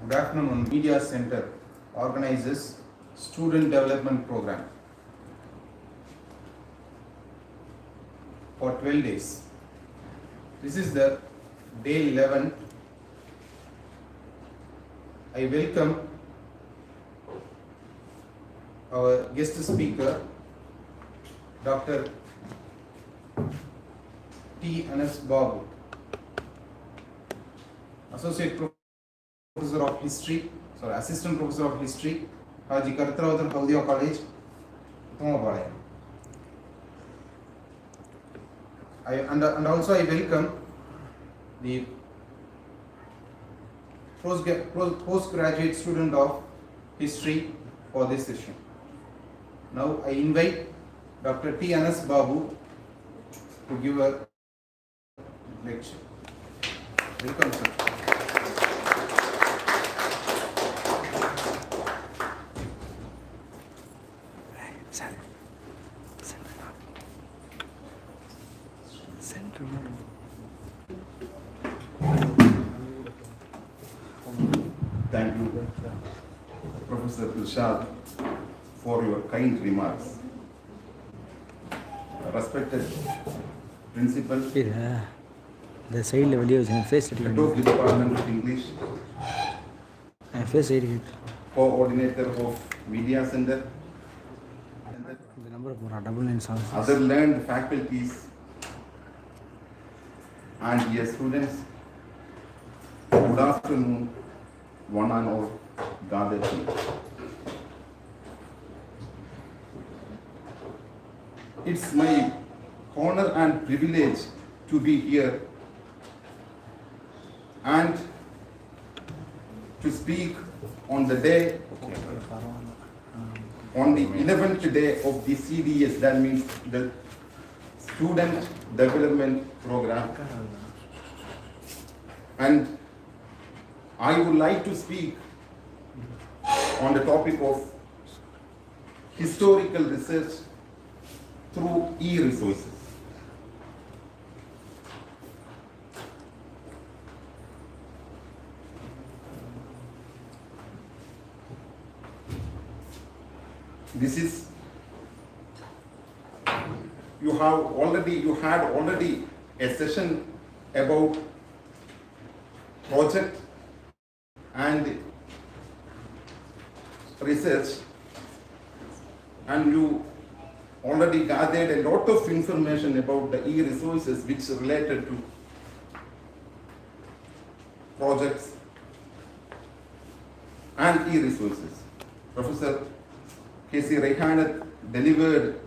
Good afternoon. Media Center organizes student development program for 12 days. This is the day 11. I welcome our guest speaker, Dr. T. Anas Babu, Associate Professor of History, Assistant Professor of History, HAJEE KARUTHA HOWDIA College, Thomapalaya. And also I welcome the postgraduate student of history for this session. Now I invite Dr. T. Anas Babu to give a lecture. Welcome, sir. Thank you, Professor Dilshad, for your kind remarks. Respected Principal, the side level is face Head of the Department of English, face Coordinator of Media Center, the number of double nine songs. other learned faculties, and dear students, good afternoon, one and all gathered here. It's my honor and privilege to be here and to speak on the day, on the 11th day of the CDS, that means the Student Development Program. And I would like to speak on the topic of historical research through e-resources. This is, you had already a session about project and research, and you already gathered a lot of information about the e-resources which related to projects and e-resources. Professor K.C. Rehanat delivered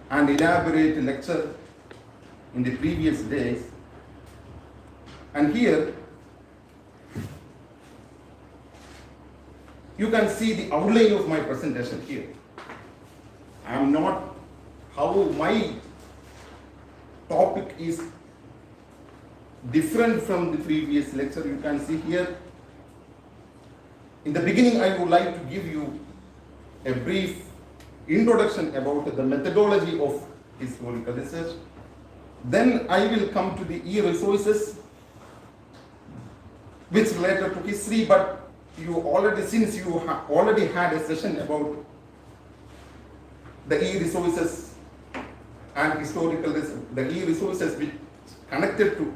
an elaborate lecture in the previous days, and here you can see the outline of my presentation here. I am not, how my topic is different from the previous lecture. You can see here. In the beginning, I would like to give you a brief introduction about the methodology of historical research. Then I will come to the e-resources which related to history, but you already, since you already had a session about the e-resources and historical research, the e-resources which connected to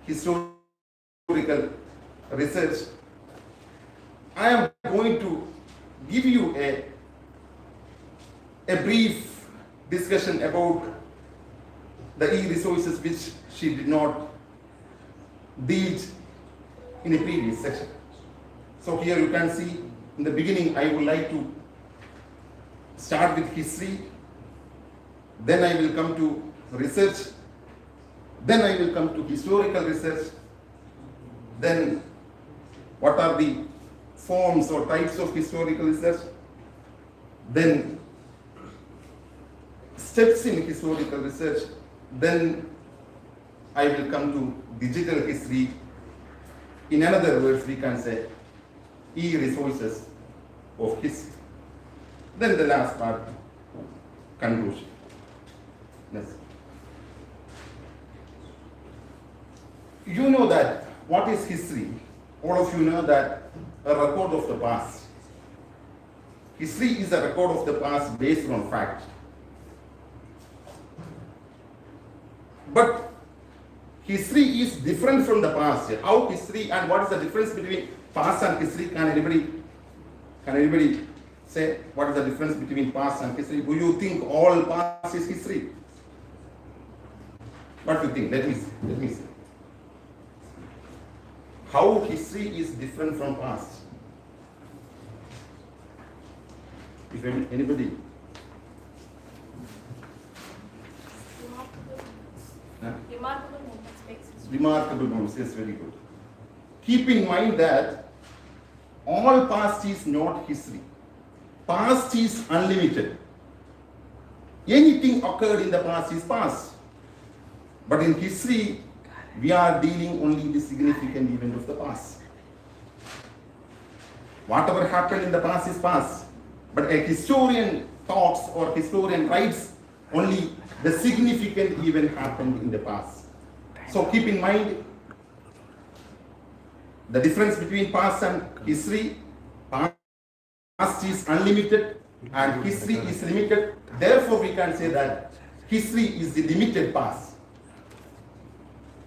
historical research, I am going to give you a brief discussion about the e-resources which she did not deal in a previous section. So here you can see in the beginning I would like to start with history, then I will come to research, then I will come to historical research, then what are the forms or types of historical research, then steps in historical research, then I will come to digital history. In other words, we can say e-resources of history. Then the last part, conclusion. Yes. You know that what is history? all of you know that a record of the past. History is a record of the past based on fact. But history is different from the past. How history and what is the difference between past and history? Can anybody say what is the difference between past and history? Do you think all past is history? What do you think? Let me see. How history is different from past? If anybody? Remarkable moments makes history. Remarkable moments, yes, very good. Keep in mind that all past is not history. Past is unlimited. Anything occurred in the past is past. But in history, we are dealing only the significant event of the past. Whatever happened in the past is past. But a historian talks or historian writes only the significant event happened in the past. So keep in mind the difference between past and history. Past is unlimited and history is limited. Therefore, we can say that history is the limited past.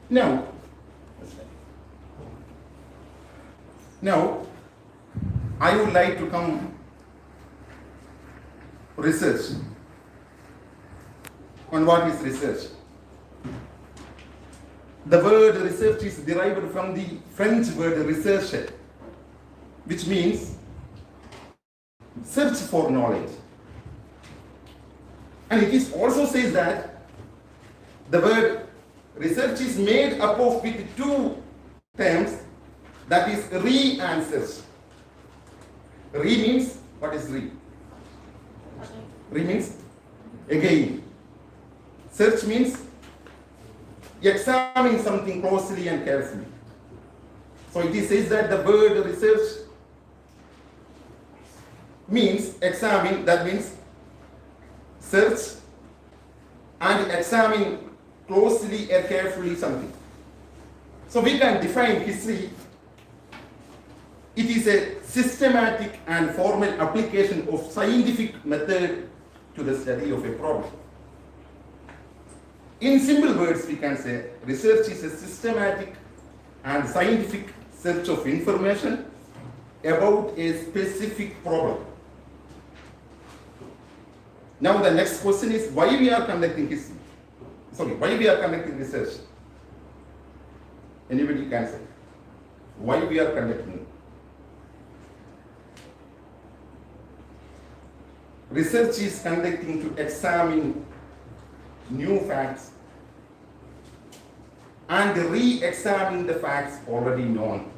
Now, I would like to come research. On what is research? The word research is derived from the French word recherche, which means search for knowledge. And it is also says that the word research is made up of with two terms, that is re and search. Re means, what is re? Re means again. Search means examining something closely and carefully. So it says that the word research means examine, that means search and examine closely and carefully something. So we can define history. It is a systematic and formal application of scientific method to the study of a problem. In simple words, we can say research is a systematic and scientific search of information about a specific problem. Now the next question is why we are conducting history? Why we are conducting research? Anybody can say why we are conducting? Research is conducting to examine new facts and re-examine the facts already known.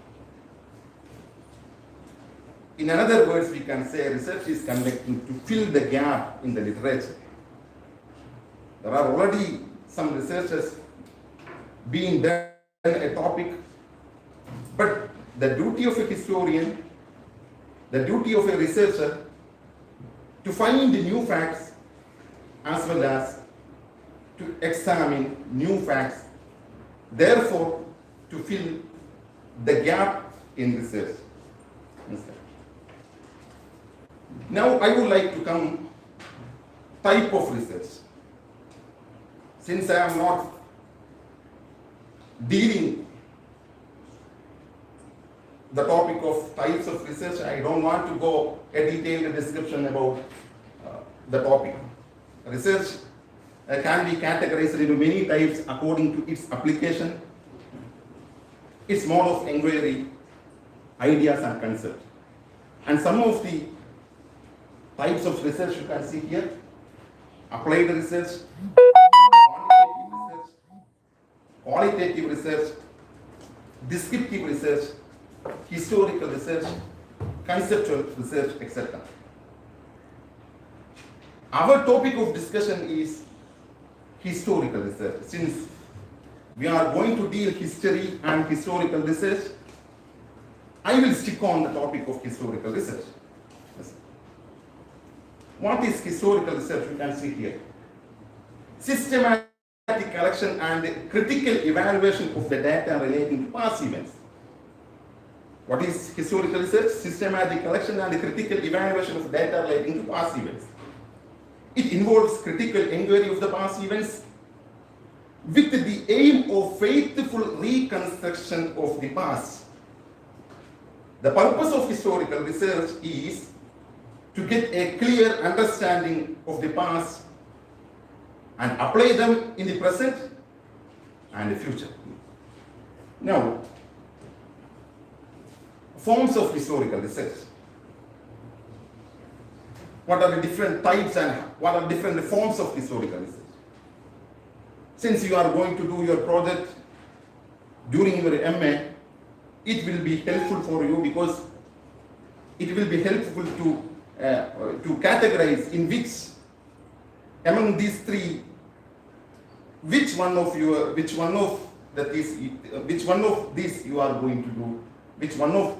In other words, we can say research is conducting to fill the gap in the literature. There are already some researchers being done a topic, but the duty of a historian, the duty of a researcher, to find the new facts as well as to examine new facts, therefore to fill the gap in research. Now I would like to come type of research. Since I am not dealing the topic of types of research, I don't want to go a detailed description about the topic. Research can be categorized into many types according to its application, its mode of inquiry, ideas and concepts. And some of the types of research you can see here: applied research, qualitative research, descriptive research, historical research, conceptual research, etc. Our topic of discussion is historical research. Since we are going to deal history and historical research, I will stick on the topic of historical research. What is historical research? You can see here. Systematic collection and critical evaluation of the data relating to past events. What is historical research? Systematic collection and critical evaluation of data relating to past events. It involves critical inquiry of the past events with the aim of faithful reconstruction of the past. The purpose of historical research is to get a clear understanding of the past and apply them in the present and the future. Now, forms of historical research. What are the different types and what are different forms of historical research? Since you are going to do your project during your MA, it will be helpful for you because it will be helpful to categorize in which among these three, which one of these you are going to do, which one of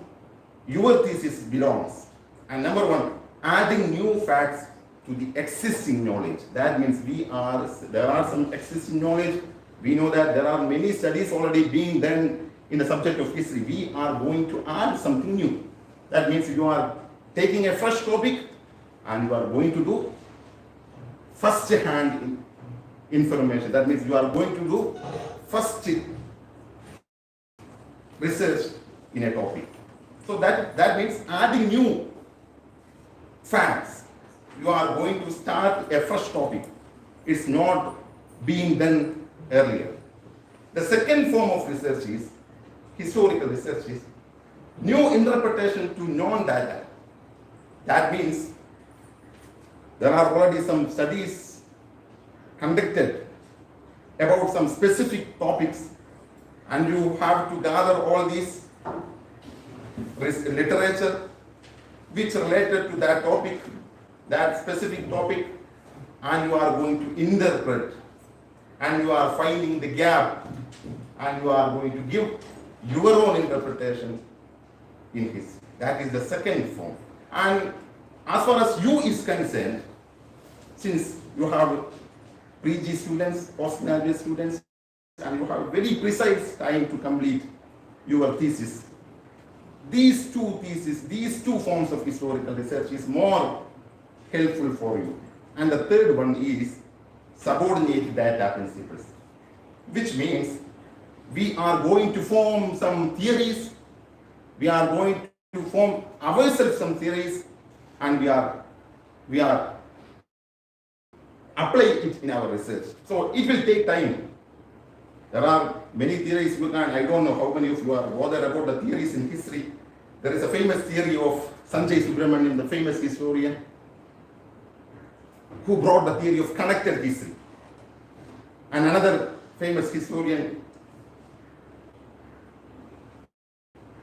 your thesis belongs. And number one, adding new facts to the existing knowledge. That means there are some existing knowledge. We know that there are many studies already being done in the subject of history. We are going to add something new. That means you are taking a fresh topic and you are going to do first-hand information. That means you are going to do first research in a topic. So that means adding new facts. You are going to start a fresh topic. It's not being done earlier. The second form of research is historical research is new interpretation to known data. That means there are already some studies conducted about some specific topics and you have to gather all these literature which related to that topic, that specific topic, and you are going to interpret and you are finding the gap and you are going to give your own interpretation in his. That is the second form. And as far as you is concerned, since you have pre-G students, postgraduate students, and you have very precise time to complete your thesis, these two forms of historical research is more helpful for you. And the third one is subordinate data principles, which means we are going to form some theories, we are going to form ourselves some theories, and we are apply it in our research. So it will take time. There are many theories you can, I don't know how many of you are bothered about the theories in history. There is a famous theory of Sanjay Subramanian, the famous historian, who brought the theory of connected history. And another famous historian,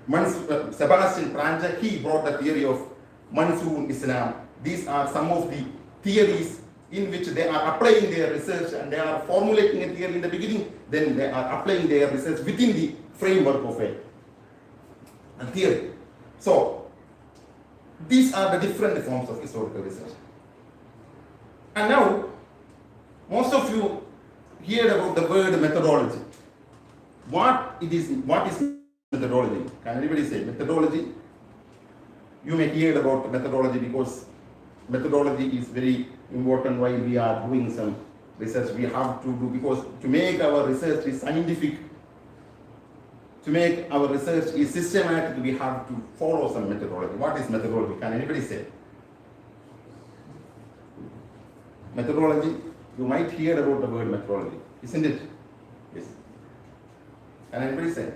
Sebastian Prange, he brought the theory of Monsoon Islam. These are some of the theories in which they are applying their research and they are formulating a theory in the beginning, then they are applying their research within the framework of a theory. So, these are the different forms of historical research. And now, most of you heard about the word methodology. What is methodology? Can anybody say methodology? You may hear about methodology because methodology is very important while we are doing some research. We have to do, because to make our research is scientific, to make our research is systematic, we have to follow some methodology. What is methodology? Can anybody say? Methodology, you might hear about the word methodology, isn't it? Yes. Can anybody say?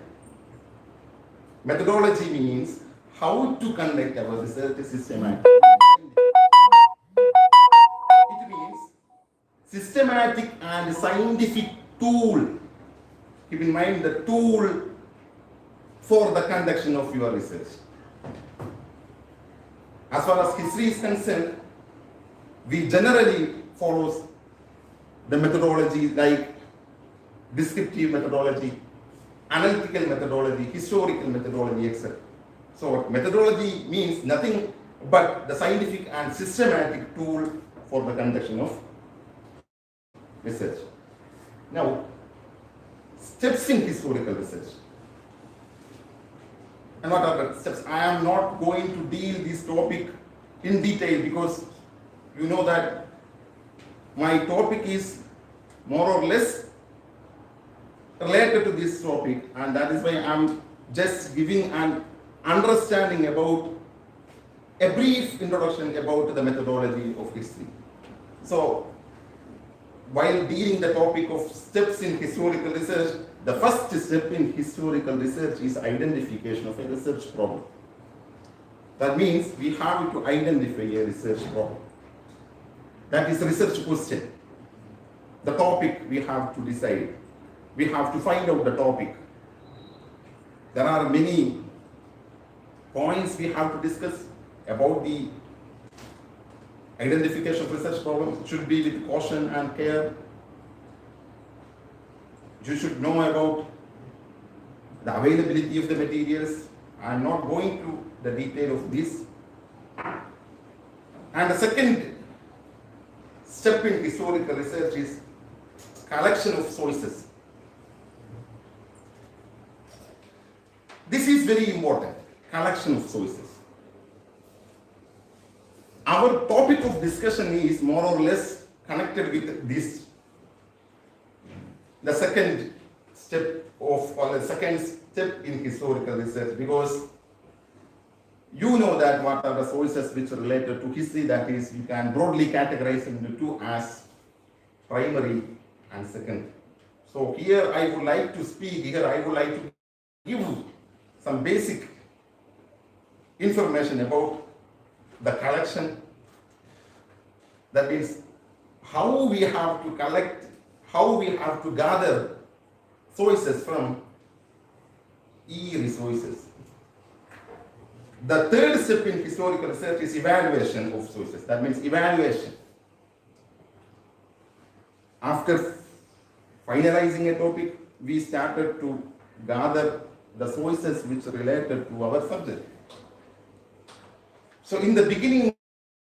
Methodology means how to conduct our research systematically. It means systematic and scientific tool. Keep in mind the tool for the conduction of your research. As far as history is concerned, we generally follow the methodology like descriptive methodology, analytical methodology, historical methodology, etc. So methodology means nothing but the scientific and systematic tool for the conduction of research. Now, steps in historical research. and what are the steps. I am not going to deal this topic in detail because you know that my topic is more or less related to this topic, and that is why I am just giving an understanding about a brief introduction about the methodology of history. So, while dealing the topic of steps in historical research, the first step in historical research is identification of a research problem. That means we have to identify a research problem. That is a research question. The topic we have to decide. We have to find out the topic. There are many points we have to discuss about the identification of research problem. It should be with caution and care. You should know about the availability of the materials. I am not going to the detail of this. And the second step in historical research is collection of sources. This is very important, collection of sources. Our topic of discussion is more or less connected with this. The second step in historical research, because you know that what are the sources which are related to history, that is, you can broadly categorize into two as primary and secondary. So here I would like to give some basic information about the collection. That means how we have to collect, how we have to gather sources from e-resources. The third step in historical research is evaluation of sources. That means evaluation. After finalizing a topic, we started to gather the sources which are related to our subject. So in the beginning,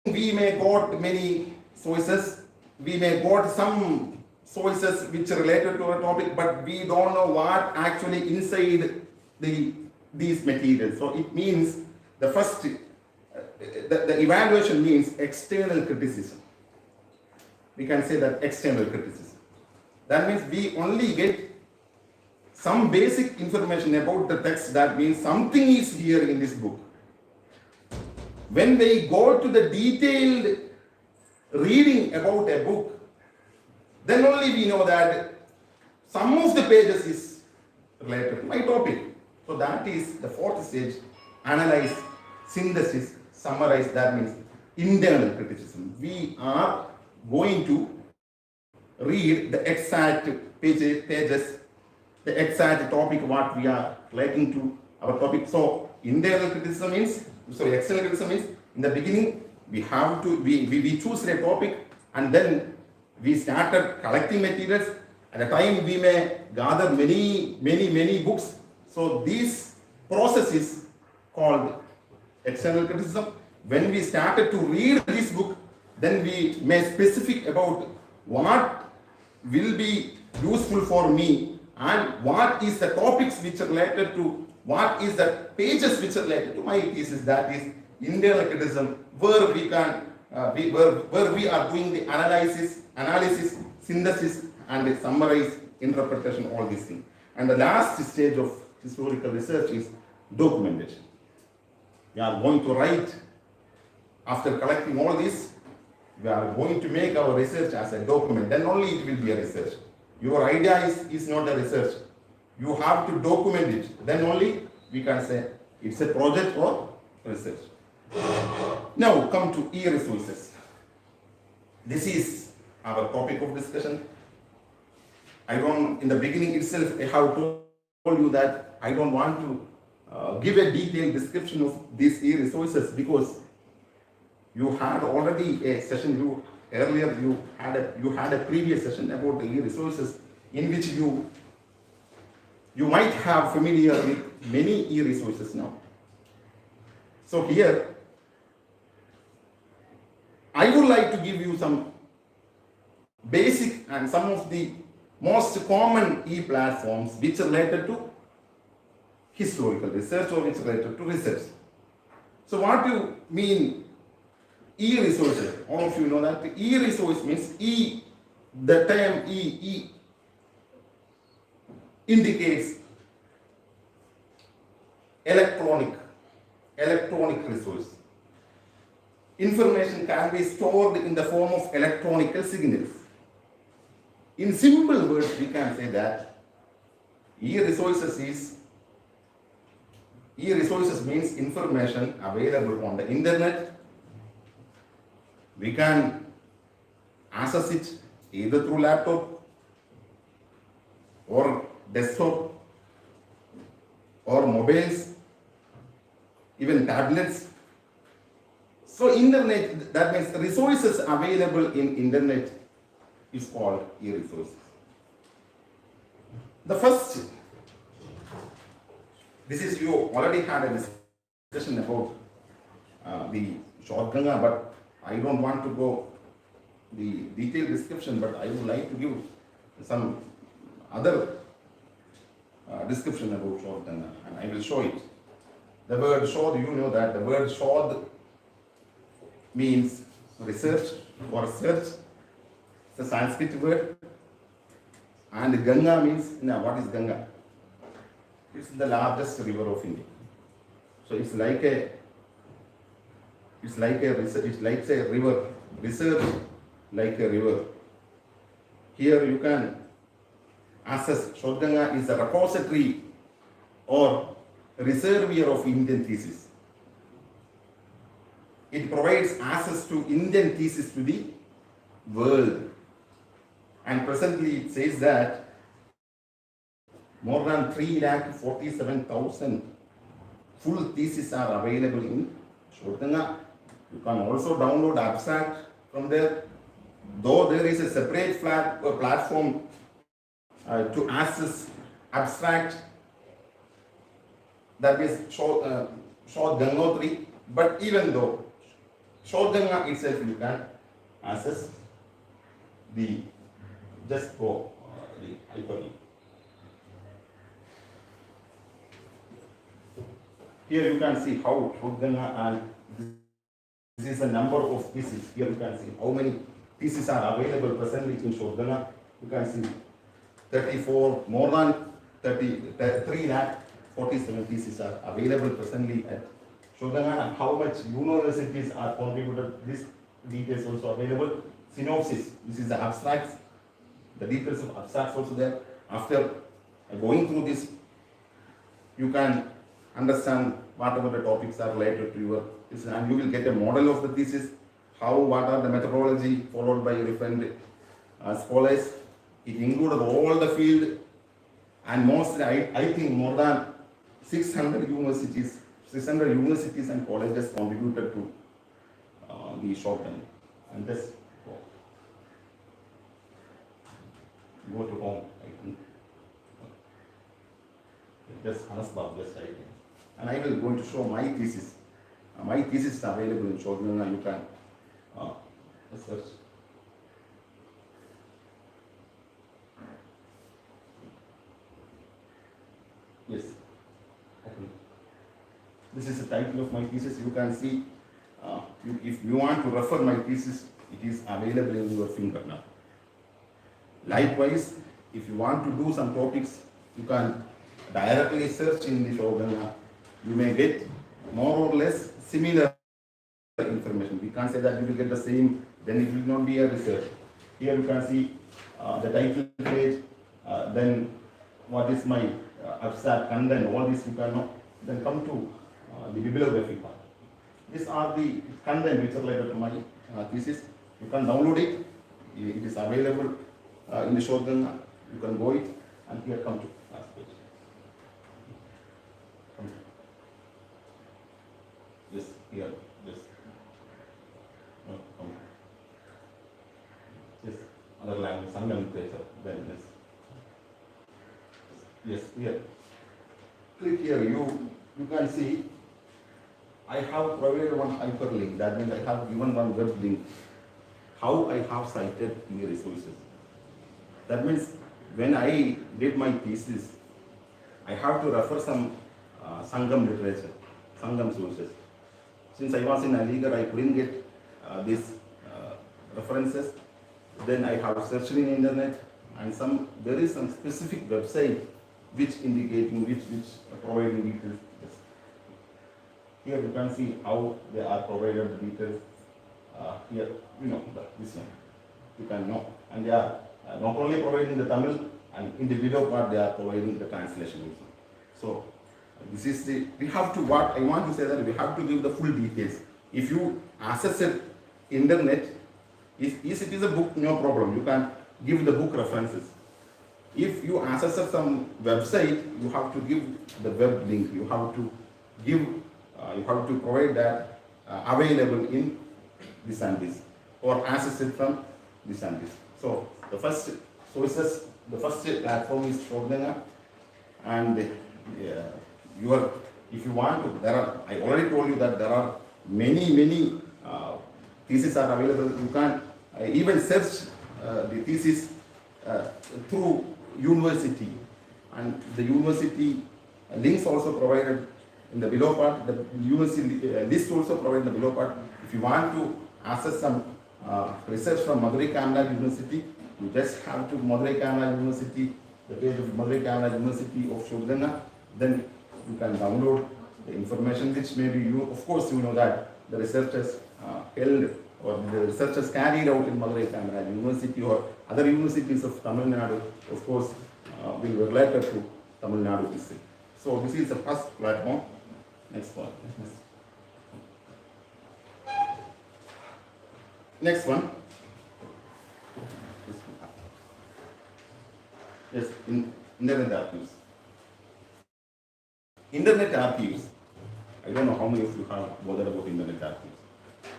we may got many sources, we may got some sources which are related to our topic, but we don't know what actually inside these materials. So it means the first, the evaluation means external criticism. We can say that external criticism. That means we only get some basic information about the text. That means something is here in this book. When we go to the detailed reading about a book, then only we know that some of the pages is related to my topic. So that is the fourth stage, analyze, synthesis, summarize. That means internal criticism. We are going to read the exact pages, the exact topic what we are relating to our topic. So internal criticism means, external criticism means, in the beginning we have to, we choose a topic and then we started collecting materials. At a time we may gather many books. So this process is called external criticism. When we started to read this book, then we may specific about what will be useful for me and what is the topics which are related to, what is the pages which are related to my thesis. That is internal criticism, where we can where we are doing the analysis, synthesis, and summarize, interpretation, all these things. And the last stage of historical research is documentation. We are going to write, after collecting all this, we are going to make our research as a document. Then only it will be a research. Your idea is not a research. You have to document it. Then only we can say it's a project or research. Now come to e-resources. This is our topic of discussion. In the beginning itself, I have told you that I don't want to give a detailed description of these e-resources because you had already a session. Earlier you had a previous session about the e-resources in which you might have familiar with many e-resources now. So here I would like to give you some basic and some of the most common e-platforms which are related to historical research or it's related to research. So what do you mean e-resources? All of you know that e-resource means the term E indicates electronic resource. Information can be stored in the form of electronic signals. In simple words, we can say that e-resources means information available on the internet. We can access it either through laptop or desktop or mobiles, even tablets. So internet, that means resources available in internet is called e-resources. The first, this is, you already had a discussion about the short Ganga, but I don't want to go the detailed description, but I would like to give some other description about short Ganga, and I will show it. The word shod, you know that the word shod means research or search. It's a Sanskrit word. And Ganga means, now what is Ganga? It's the largest river of India. So it's like a river, research like a river. Here you can access, Shodganga is a repository or reservoir of Indian thesis. It provides access to Indian thesis to the world. And presently it says that more than 347,000 full theses are available in Shodganga. You can also download abstract from there. Though there is a separate platform to access abstract, that is Short Gangotri, but even though Short Ganga itself you can access the, just go the hyperlink. Here you can see how Short Ganga, and this is the number of theses. Here you can see how many theses are available presently in Short Ganga. You can see 34, more than 3 lakh 47 theses are available presently at Short Ganga, and how much universities are contributed. This details also available. Synopsis, this is the abstracts. The details of abstracts also there. After going through this, you can understand whatever the topics are related to your thesis, and you will get a model of the thesis, what are the methodology followed by different scholars. It included all the field, and mostly I think more than 600 universities and colleges contributed to the short term. And just go to home, I think. Just Hanasbab, just I think. And I will going to show my thesis. My thesis is available in Shodganga. You can search. Yes. Okay. This is the title of my thesis. You can see, if you want to refer my thesis, it is available in your finger now. Likewise, if you want to do some topics, you can directly search in the Shodganga. You may get more or less similar information. We can't say that you will get the same, then it will not be a research. Here you can see the title page, then what is my abstract content, all this you can know. Then come to the bibliography part. These are the content which are related to my thesis. You can download it. It is available in the Shodganga. You can go it, and here come to last page. Yes, here, yes. No, come. Yes, other language, some literature, then this. Yes, here. Click here, you can see I have provided one hyperlink. That means I have given one web link. How I have cited the resources. That means when I did my thesis, I have to refer some Sangam literature, Sangam sources. Since I was in Aligarh, I couldn't get these references. Then I have searched in internet, and there is some specific website which indicating which providing details. Here you can see how they are provided the details. Here, this one you can know, and they are not only providing the Tamil, and in the below part they are providing the translation also. So this is we have to, what I want to say, that we have to give the full details. If you access it internet, if it is a book, no problem, you can give the book references. If you access some website, you have to give the web link, you have to provide that available in this and this, or access it from this and this. So the first sources, the first platform is HOWDIA, and if you want to, I already told you that there are many theses are available. You can even search the thesis through university, and the university links also provided in the below part. The university list also provided in the below part. If you want to access some research from Madurai Kamala University, you just have to Madurai Kamala University, the page of Madurai Kamala University of HOWDIA, then you can download the information, which maybe you, of course, you know that the researchers held, or the researchers carried out in Madurai Kamala University or other universities of Tamil Nadu, of course, will be related to Tamil Nadu history. So this is the first platform. Next one. Next one. Yes, Internet Archives. Internet Archives. I don't know how many of you have bothered about Internet Archives.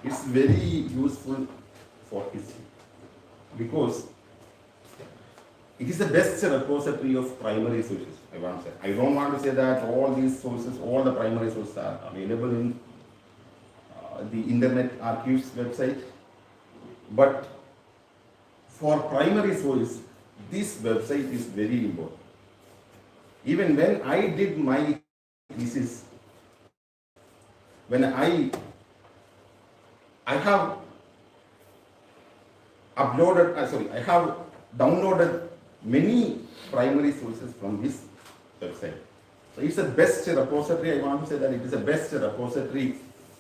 It's very useful for history because it is the best repository of primary sources. I don't want to say that all these sources, all the primary sources are available in the Internet Archives website, but for primary sources, this website is very important. Even when I did my thesis, when I have I have downloaded many primary sources from this website. So it's the best repository. I want to say that it is the best repository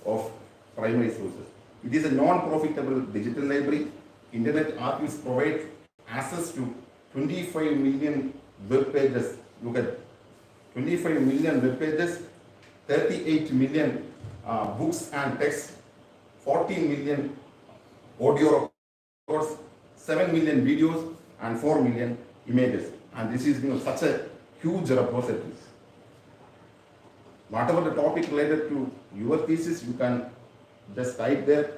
of primary sources. It is a non-profitable digital library. Internet Archives provide access to 25 million web pages. Look at 25 million web pages, 38 million books and texts, 14 million audio records, 7 million videos, and 4 million images. And this is such a huge repository. Whatever the topic related to your thesis, you can just type there.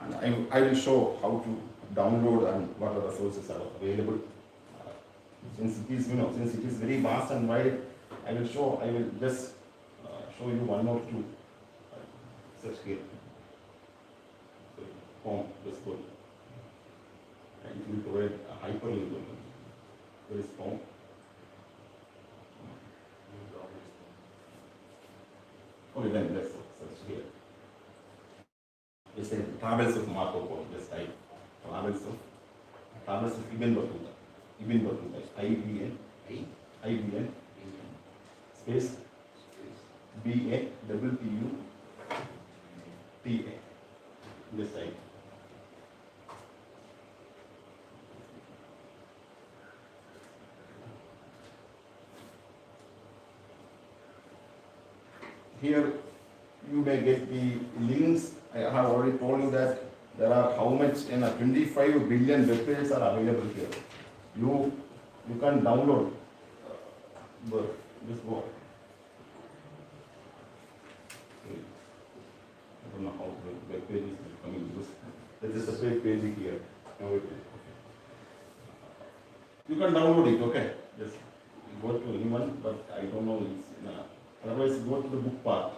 And I will show how to download and what are the sources are available. Since it is very vast and wide, I will just show you one or two such here. Home, just go. And it will provide a hyperlink. There is home. Okay, then let's search here. It's the Travels of Marco Polo. Just type Travels of Ibn Battuta. Ibn Battuta. IBN space BATTUTA. This side. Here you may get the links. I have already told you that there are how much 25 billion web pages are available here. You can download this book. I don't know how the web page is becoming used. There is a separate page here. You can download it, okay? Just go to anyone, but I don't know. Otherwise, go to the book part.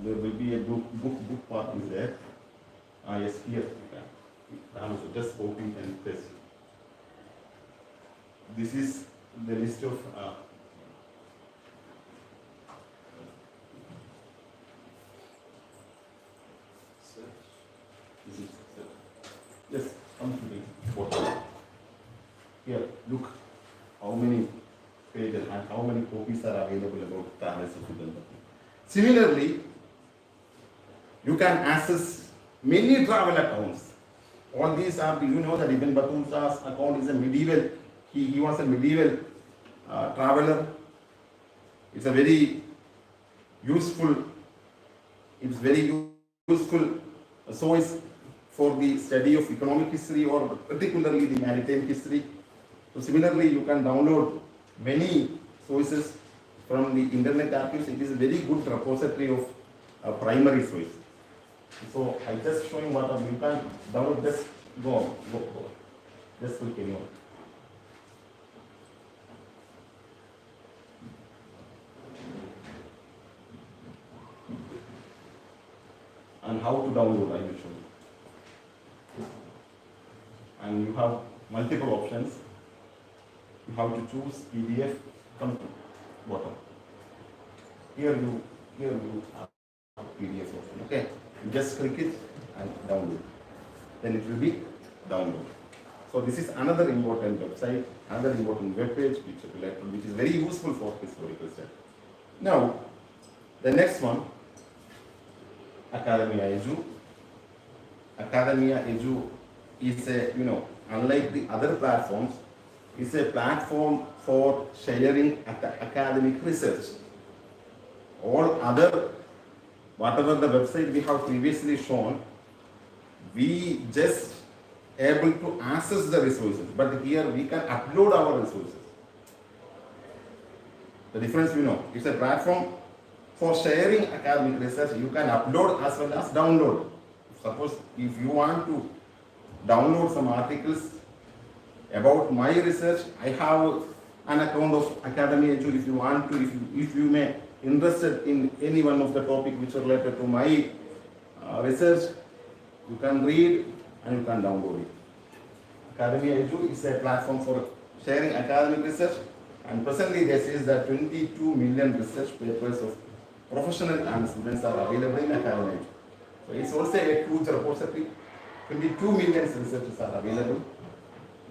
There will be a book part is there. Yes, here. Okay. Just open and paste. This is the list of this is yes, come to the bottom. Here, look how many pages and how many copies are available about Travels of Udalpati. Similarly, you can access many travel accounts. All these are, you know that Ibn Battusta's account is a medieval, he was a medieval traveler. It's a very useful, it's very useful source for the study of economic history or particularly the maritime history. So similarly, you can download many sources from the internet archives. It is a very good repository of primary source. So I just showing what you can download. Just go. Just click anyone. And how to download, I will show you. And you have multiple options. You have to choose PDF. Come to bottom. Here you have PDF option. Okay. You just click it and download. Then it will be download. So this is another important website, another important web page which is very useful for historical study. Now, the next one, Academia Edu. Academia Edu is a, unlike the other platforms, is a platform for sharing academic research. All other, whatever the website we have previously shown, we just able to access the resources, but here we can upload our resources. The difference it's a platform for sharing academic research. You can upload as well as download. Suppose if you want to download some articles about my research, I have an account of Academia Edu. If you want to, if you may interested in any one of the topic which are related to my research, you can read and you can download it. Academia Edu is a platform for sharing academic research, and presently this is that 22 million research papers of professional and students are available in Academia Edu. So it's also a huge repository. 22 million researchers are available.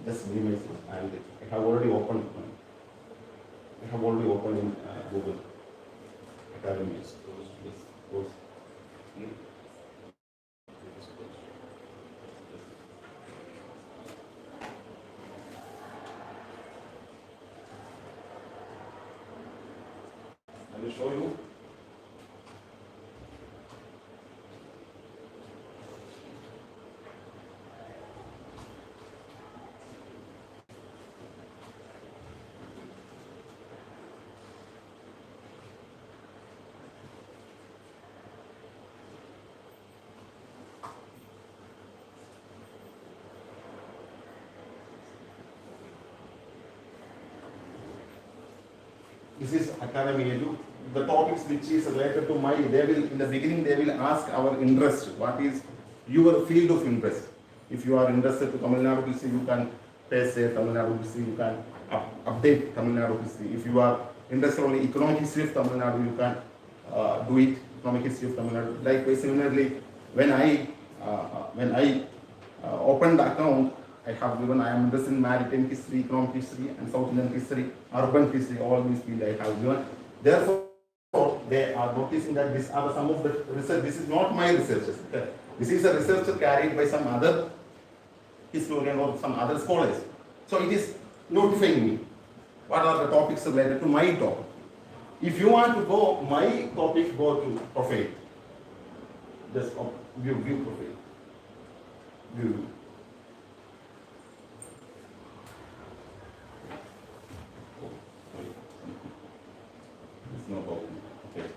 Just give me, and I have already opened. In Google Academia. Yes. I will show you. This is Academia Edu. The topics which is related to my, they will, in the beginning, they will ask our interest. What is your field of interest? If you are interested to Tamil Nadu history, you can paste there Tamil Nadu history, you can update Tamil Nadu history. If you are interested only economic history of Tamil Nadu, you can do it, economic history of Tamil Nadu. Likewise, similarly, when I opened the account, I am interested in maritime history, economic history, and South Indian history, urban history, all these fields I have given. Therefore, they are noticing that these are some of the research. This is not my research. Okay? This is a research carried by some other historian or some other scholars. So it is notifying me what are the topics related to my topic. If you want to go, my topic, go to profile. Just view profile. View. No problem. Okay.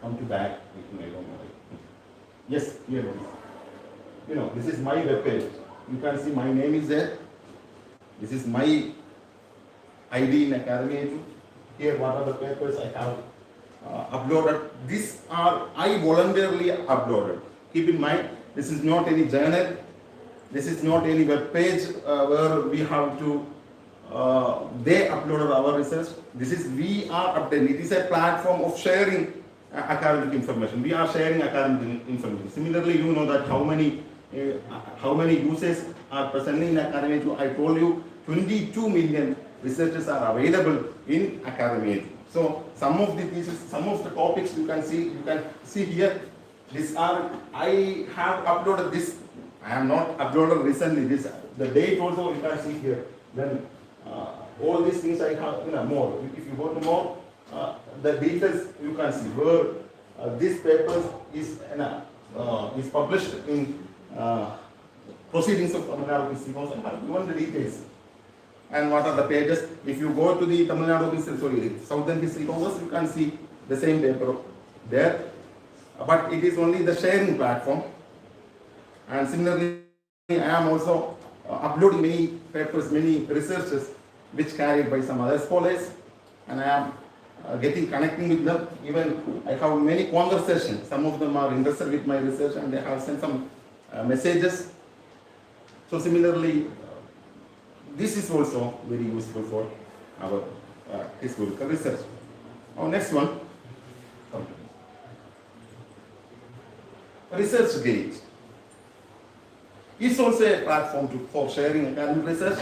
Come to back. Yes, here it is. This is my web page. You can see my name is there. This is my ID in Academia Edu. Here, what are the papers I have uploaded? These are I voluntarily uploaded. Keep in mind, this is not any journal. This is not any web page where we have to, they uploaded our research. This is, we are updating. It is a platform of sharing academic information. We are sharing academic information. Similarly, you know that how many users are present in academia. I told you 22 million researchers are available in academia. So some of the pieces, some of the topics you can see here. These are, I have uploaded this. I am not uploaded recently. This, the date also you can see here. Then all these things I have, more. If you go to more, the details you can see where this paper is published in Proceedings of Tamil Nadu History Council. I have given the details. And what are the pages? If you go to the Tamil Nadu History, Southern History Congress, you can see the same paper there. But it is only the sharing platform. And similarly, I am also uploading many papers, many researches which carried by some other scholars, and I am connecting with them. Even I have many conversations. Some of them are interested with my research, and they have sent some messages. So similarly, this is also very useful for our historical research. Our next one, ResearchGate. It's also a platform for sharing academic research.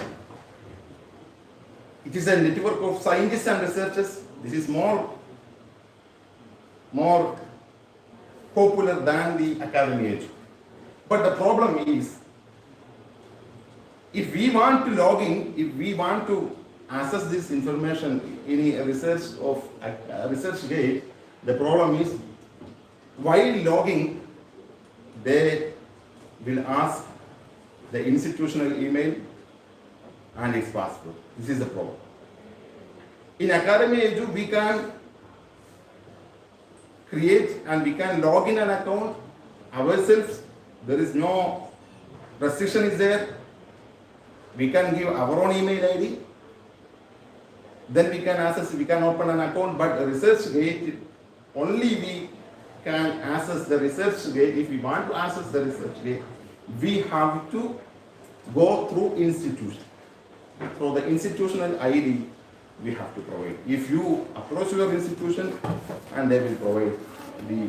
It is a network of scientists and researchers. This is more popular than the academic age. But the problem is, if we want to log in, if we want to access this information in a research of ResearchGate, the problem is, while logging, they will ask the institutional email and its password. This is the problem. In academia, we can create and we can log in an account ourselves. There is no restriction is there. We can give our own email ID. Then we can access, we can open an account, but ResearchGate, only we can access the ResearchGate. If we want to access the ResearchGate, we have to go through institution. So the institutional ID we have to provide. If you approach your institution, and they will provide the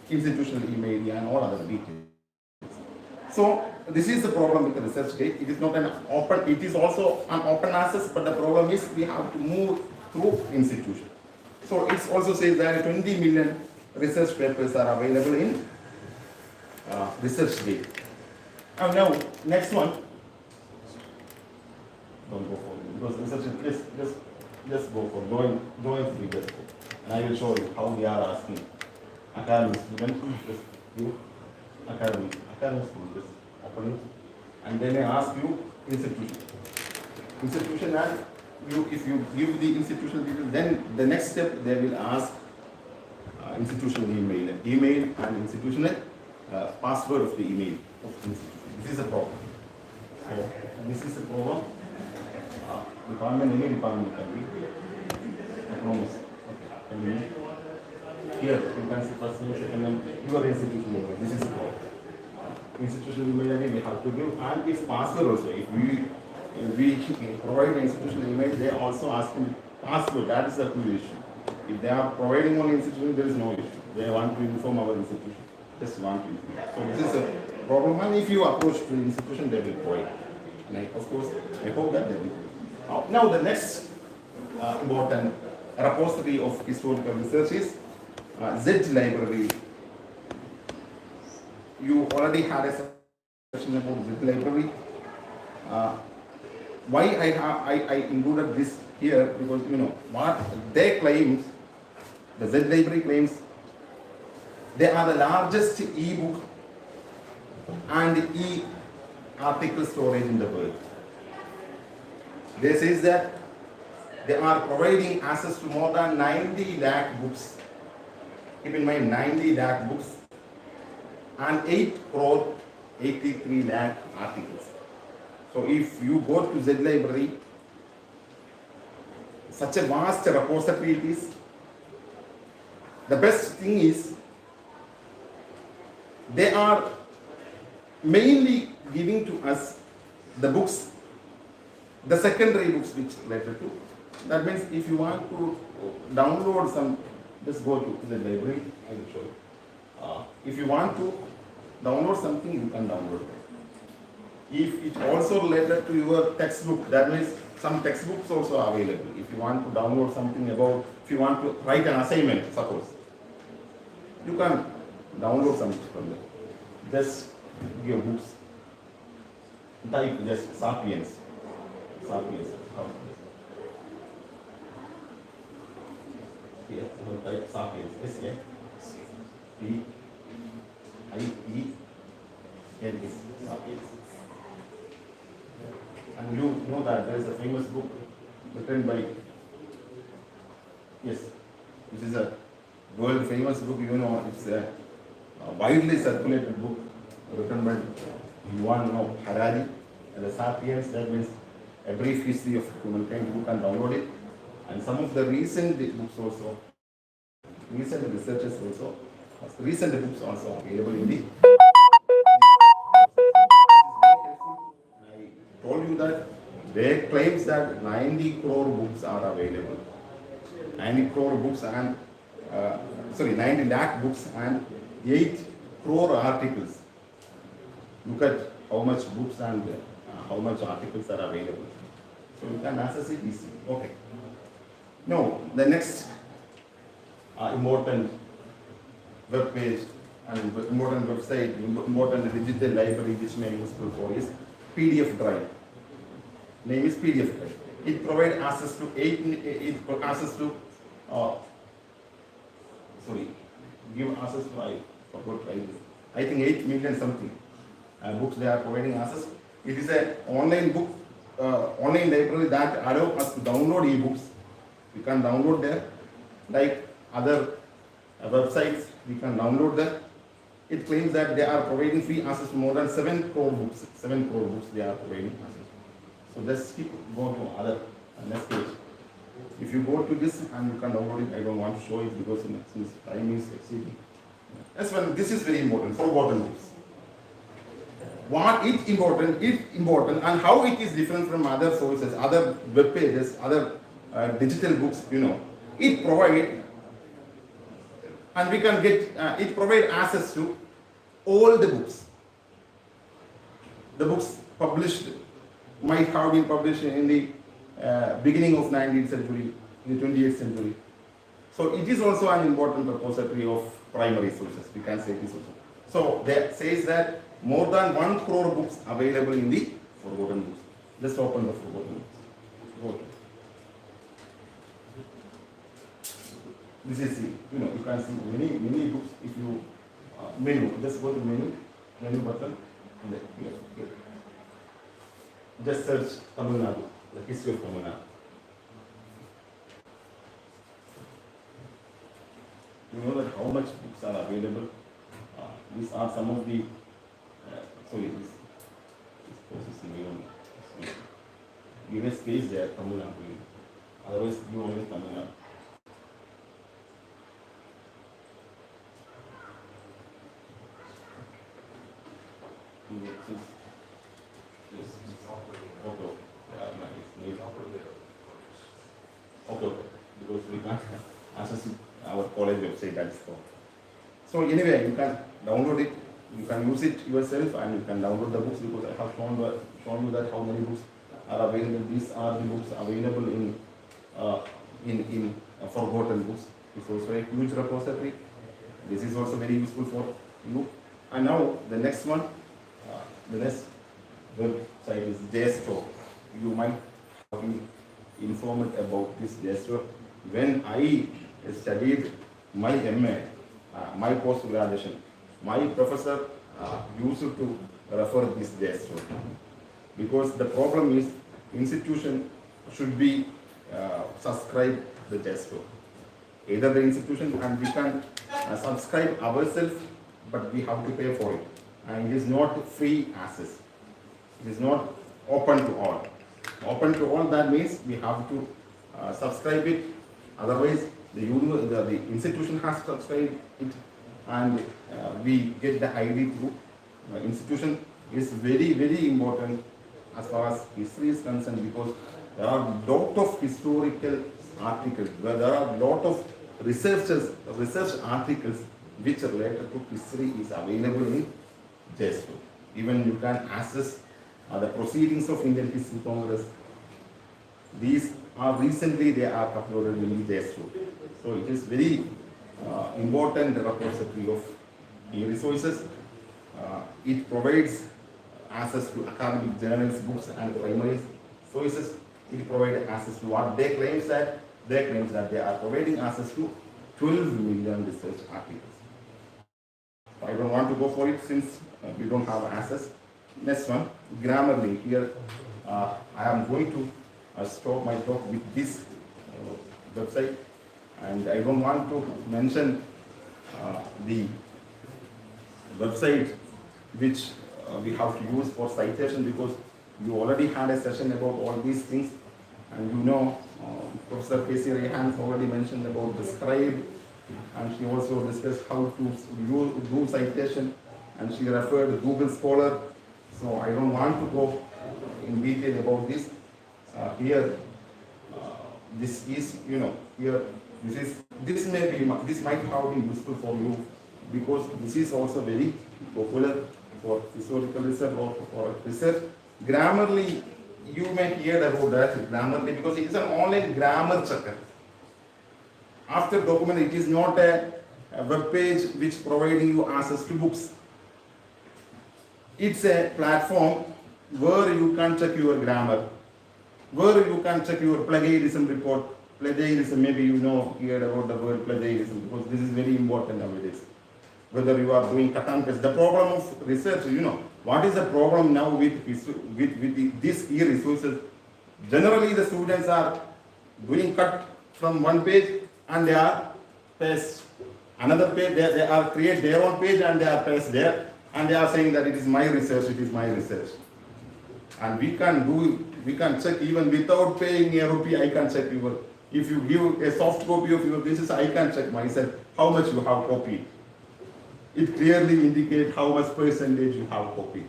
institutional email and all other details. So this is the problem with the ResearchGate. It is not an open, it is also an open access, but the problem is we have to move through institution. So it also says that 20 million research papers are available in ResearchGate. And now, next one. Don't go for it, because research, just go for it. Join free, just go. And I will show you how we are asking academic students, just you, academic students, just open it. And then I ask you institution. Institution, and you, if you give the institutional details, then the next step they will ask institutional email and institutional password of the email of the institution. This is a problem. So this is a problem. Department, any department can be. I promise. Okay. Can you? Here, you can see first name, second name, your institutional email. This is a problem. Institutional email ID we have to give, and its password also. If we provide institutional email, they are also asking password. That is the key issue. If they are providing only institution, there is no issue. They want to inform our institution. Just want to inform. So this is a problem. And if you approach to the institution, they will provide. And of course, I hope that they will. Now the next important repository of historical research is Z library. You already had a session about Z library. Why I included this here, because you know what they claim, the Z library claims they are the largest e-book and e-article storage in the world. They say that they are providing access to more than 90 lakh books. Keep in mind, 90 lakh books and 8 crore 83 lakh articles. So if you go to Z library, such a vast repository it is. The best thing is they are mainly giving to us the books, the secondary books which related to. That means if you want to download some, just go to the library, I will show you. If you want to download something, you can download it. If it also related to your textbook, that means some textbooks also are available. If you want to download something about, if you want to write an assignment, suppose, you can download something from there. Just give books. Type just Sapiens. Sapiens. Here, you type Sapiens. S-A-P-I-E-N-S. Sapiens. And you know that there is a famous book written by, yes, this is a world famous book, you know, it's a widely circulated book written by Harari, and the Sapiens, that means a brief history of humankind. You can download it. And some of the recent books also, recent researchers also, recent books also available in the. I told you that they claims that 90 crore books are available. 90 crore books and 90 lakh books and 8 crore articles. Look at how much books and how much articles are available. So you can access it easily. Okay. Now, the next important web page and important website, important digital library which may be useful for is PDF drive. Name is PDF drive. It provides access to give access to I think 8 million something books they are providing access. It is an online book, online library that allows us to download e-books. We can download there, like other websites, we can download there. It claims that they are providing free access to more than 7 crore books. 7 crore books they are providing access. So let's keep going to other next page. If you go to this and you can download it, I don't want to show it because since time is exceeding. That's one. This is very important. Forgotten books. What is important, and how it is different from other sources, other web pages, other digital books. You know, it provides, and we can get. It provides access to all the books. The books published might have been published in the beginning of 19th century, in the 20th century. So it is also an important repository of primary sources. We can say this also. So that says that more than 1 crore books available in the forgotten books. Let's open the forgotten books. This is, you can see many books. If you menu, just go to menu button, and here. Just search Tamil Nadu, the history of Tamil Nadu. You know that how much books are available. These are some of the. This processing even. Give a space there, Tamil Nadu. Otherwise, you only Tamil Nadu. Okay, because we can't access our college website, that's all. So anyway, you can download it, you can use it yourself, and you can download the books because I have shown you that how many books are available. These are the books available in forgotten books. It's also a huge repository. This is also very useful for you. And now the next one, the next website is JSTOR. You might have been informed about this JSTOR. When I studied my MA, my post-graduation, my professor used to refer this JSTOR because the problem is institution should be subscribe the JSTOR. Either the institution, and we can subscribe ourselves, but we have to pay for it. And it is not free access. It is not open to all. Open to all, that means we have to subscribe it. Otherwise, the institution has subscribed it, and we get the ID through institution is very, very important as far as history is concerned, because there are a lot of historical articles, there are a lot of research articles which are related to history is available in JSP. Even you can access the proceedings of Indian History Congress. These are recently they are uploaded in JSP. So it is very important repository of e-resources. It provides access to academic journals, books, and primary sources. It provides access to what they claim that they are providing access to 12 million research articles. I don't want to go for it since we don't have access. Next one, Grammarly. Here I am going to stop my talk with this website, and I don't want to mention the website which we have to use for citation, because you already had a session about all these things, and you know Professor K.C. Rehan already mentioned about the scribe, and she also discussed how to do citation, and she referred to Google Scholar. So I don't want to go in detail about this. Here, this is, you know, here this might have been useful for you, because this is also very popular for historical research or for research. Grammarly, you may hear about that, Grammarly, because it is an online grammar checker. After document, it is not a web page which providing you access to books. It's a platform where you can check your grammar, where you can check your plagiarism report. Plagiarism, maybe you know heard about the word plagiarism, because this is very important nowadays. Whether you are doing cut and paste. The problem of research, you know, what is the problem now with these e-resources? Generally, the students are doing cut from one page and they are paste another page. They are create their own page and they are paste there, and they are saying that it is my research, it is my research. And we can check even without paying a rupee. I can check your, if you give a soft copy of your thesis, I can check myself how much you have copied. It clearly indicates how much percentage you have copied.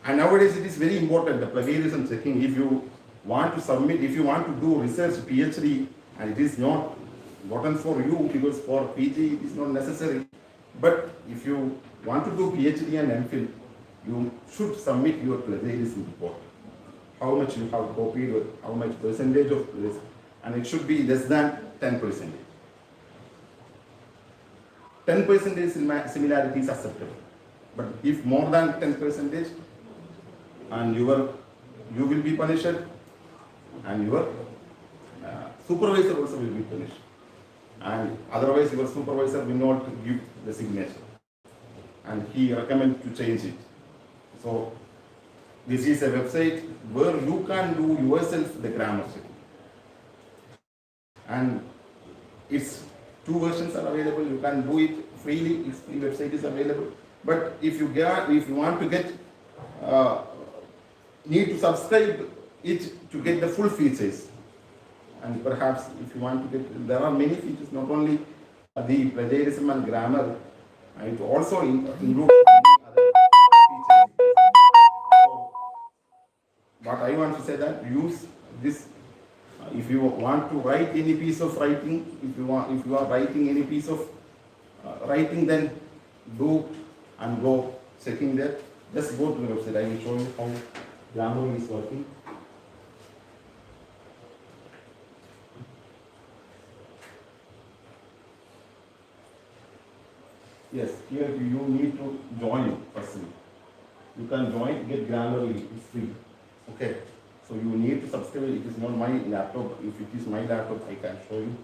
And nowadays it is very important, the plagiarism checking. If you want to submit, if you want to do research PhD, and it is not important for you because for PG it is not necessary. But if you want to do PhD and MPhil, you should submit your plagiarism report. How much you have copied, or how much percentage of this, and it should be less than 10%. 10% similarity is acceptable. But if more than 10%, and you will be punished, and your supervisor also will be punished. And otherwise your supervisor will not give the signature. And he recommends to change it. So this is a website where you can do yourself the grammar checking. And its two versions are available. You can do it freely. Its free website is available. But if you want to get, need to subscribe it to get the full features. And perhaps if you want to get, there are many features, not only the plagiarism and grammar, it also includes many other features. So, what I want to say that use this. If you want to write any piece of writing, if you are writing any piece of writing, then do and go checking there. Just go to the website. I will show you how Grammarly is working. Yes, here you need to join firstly. You can join, get Grammarly, it's free. Okay. So you need to subscribe. It is not my laptop. If it is my laptop, I can show you.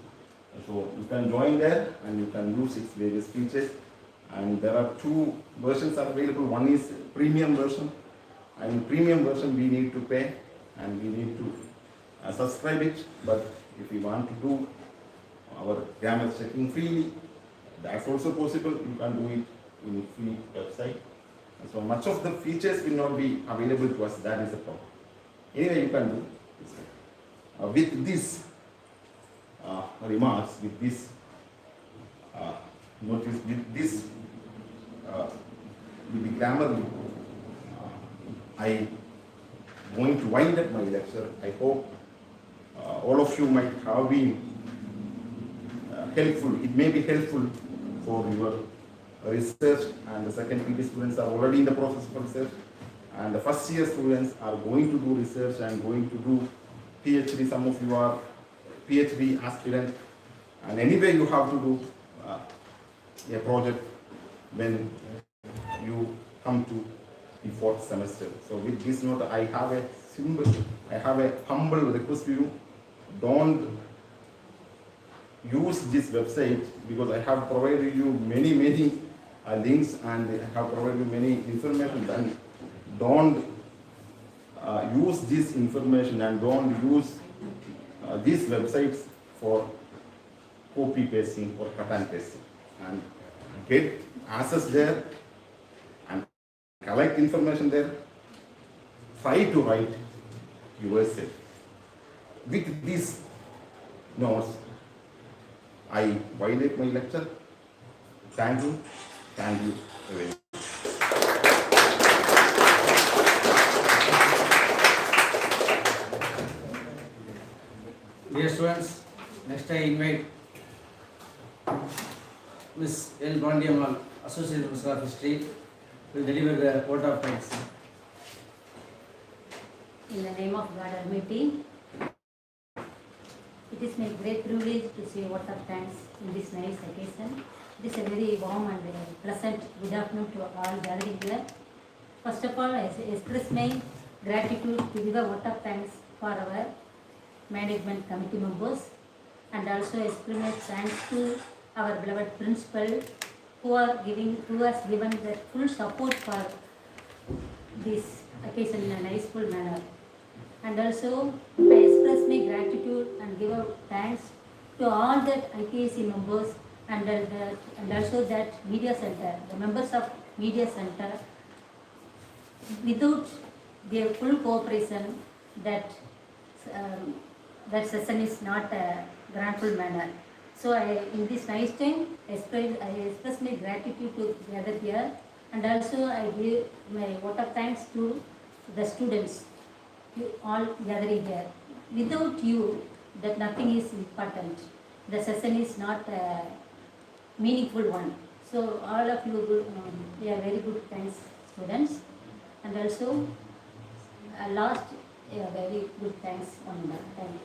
So you can join there and you can use its various features. And there are two versions are available. One is premium version. And premium version we need to pay and we need to subscribe it. But if you want to do our grammar checking freely, that's also possible. You can do it in a free website. And so much of the features will not be available to us. That is the problem. Anyway, you can do this. With these remarks, with this notice with this, with the grammar, I going to wind up my lecture. I hope all of you might have been helpful. It may be helpful for your research, and the second PhD students are already in the process of research, and the first year students are going to do research and going to do PhD. Some of you are PhD aspirant, and anyway you have to do a project when you come to the fourth semester. So with this note, I have a humble request to you. Don't use this website, because I have provided you many links, and I have provided you many information. And don't use this information, and don't use these websites for copy pasting or cut and pasting. And get access there and collect information there. Try to write yourself. With these notes, I wind up my lecture. Thank you very much. Dear students, next I invite Ms. L. Bandiamal, Associate Professor of History, will deliver the vote of thanks. In the name of God Almighty, it is my great privilege to say vote of thanks in this nice occasion. It is a very warm and pleasant good afternoon to all gathering here. First of all, I express my gratitude to give a vote of thanks for our management committee members, and also express my thanks to our beloved principal who has given the full support for this occasion in a nice full manner. And also I express my gratitude and give a thanks to all the ITAC members and also that media center, the members of media center. Without their full cooperation, that session is not a grandful manner. So in this nice time, I express my gratitude to gather here, and also I give my vote of thanks to the students, you all gathering here. Without you, that nothing is important. The session is not a meaningful one. So all of you, they are very good thanks, students, and also last, very good thanks on that. Thank you.